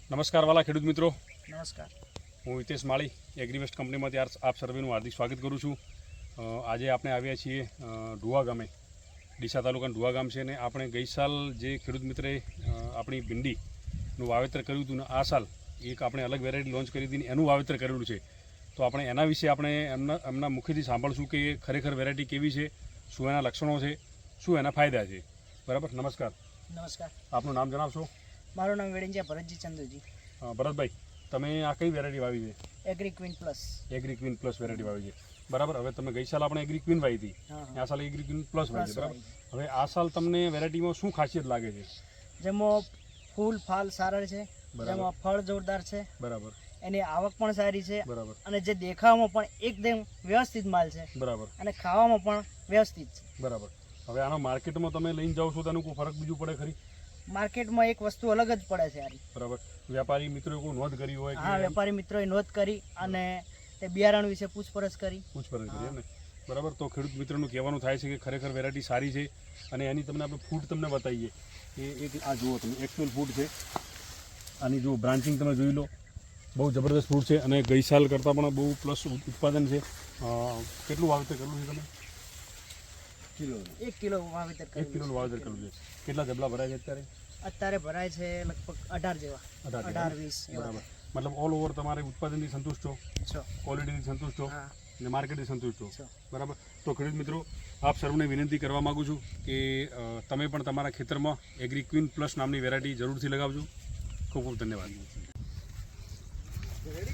નમસ્કાર વાલા ખેડૂત મિત્રો, નમસ્કાર. હું હિતેશ માળી એગ્રીવેસ્ટ કંપનીમાંથી આપ સર્વેનું હાર્દિક સ્વાગત કરું છું. આજે આપણે આવ્યા છીએ ઢુવા ગામે, ડીસા તાલુકાનું ઢુવા ગામ છે. અને આપણે ગઈ સાલ જે ખેડૂત મિત્રએ આપણી ભીંડીનું વાવેતર કર્યું હતું ને આ સાલ એક આપણે અલગ વેરાયટી લોન્ચ કરી હતી ને એનું વાવેતર કરેલું છે. તો આપણે એના વિશે આપણે એમના મુખેથી સાંભળશું કે ખરેખર વેરાયટી કેવી છે, શું એના લક્ષણો છે, શું એના ફાયદા છે. બરાબર. નમસ્કાર. નમસ્કાર. આપનું નામ જણાવશો? મારું નામ વેડિંજા ભરતજી ચંદુજી. ભરતભાઈ, તમે આ કઈ વેરાયટી વાવી છે? Agri queen plus. Agri queen plus variety વાવી છે. બરાબર. હવે તમે ગઈ સાલ આપણે એગ્રી ક્વીન વાવી હતી, આ સાલ એગ્રી ક્વીન પ્લસ વાવી છે. બરાબર. હવે આ સાલ તમને વેરાયટીમાં શું ખાસિયત લાગે છે? જેમાં ફૂલ ફાલ સારા છે, જેમાં ફળ જોરદાર છે, બરાબર, એની આવક પણ સારી છે, બરાબર, અને જે દેખાવામાં પણ એકદમ વ્યવસ્થિત માલ છે, બરાબર, અને ખાવામાં પણ વ્યવસ્થિત છે. બરાબર. હવે આનો માર્કેટમાં તમે લઈને જાઓ છો તો એનું કોઈ ફરક બીજું પડે ખરી? માર્કેટમાં એક વસ્તુ અલગ જ પડે છે આરી. બરાબર. વ્યાપારી મિત્રોએ કોઈ નોંધ કરી હોય? હા, વેપારી મિત્રોએ નોંધ કરી અને તે બિયારણ વિશે પૂછપરછ કરી એમ ને? બરાબર. તો ખેડૂત મિત્રોનું કહેવાનું થાય છે કે ખરેખર વેરાયટી સારી છે. અને એની તમને આપણે ફૂડ તમને બતાવીએ કે એક આ જુઓ તમે, એક્ચ્યુઅલ ફૂડ છે આની. જુઓ બ્રાન્ચિંગ તમે જોઈ લો, બહુ જબરદસ્ત ફૂડ છે અને ગઈ સાલ કરતાં પણ બહુ પ્લસ ઉત્પાદન છે. કેટલું વાવેતર કરેલું છે તમે? 1 કિલો વાવેતર 1 કિલોનું વાવેતર કરેલું છે. કેટલા જબલા ભરાય છે અત્યારે ભરાય છે લગભગ 18 જેવા, 18-20. બરાબર. મતલબ ઓલ ઓવર તમારે ઉત્પાદનથી સંતુષ્ટ છો, ક્વોલિટીથી સંતુષ્ટ છો અને માર્કેટથી સંતુષ્ટ છો. બરાબર. તો ખેડૂત મિત્રો, આપ સર્વને વિનંતી કરવા માગું છું કે તમે પણ તમારા ખેતરમાં એગ્રી ક્વીન પ્લસ નામની વેરાયટી જરૂરથી લગાવજો. ખૂબ ખૂબ ધન્યવાદ. Ready?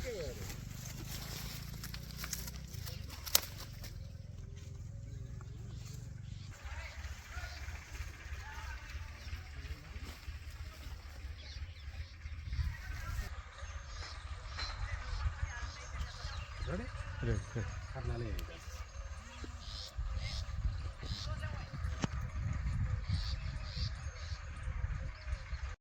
Ready.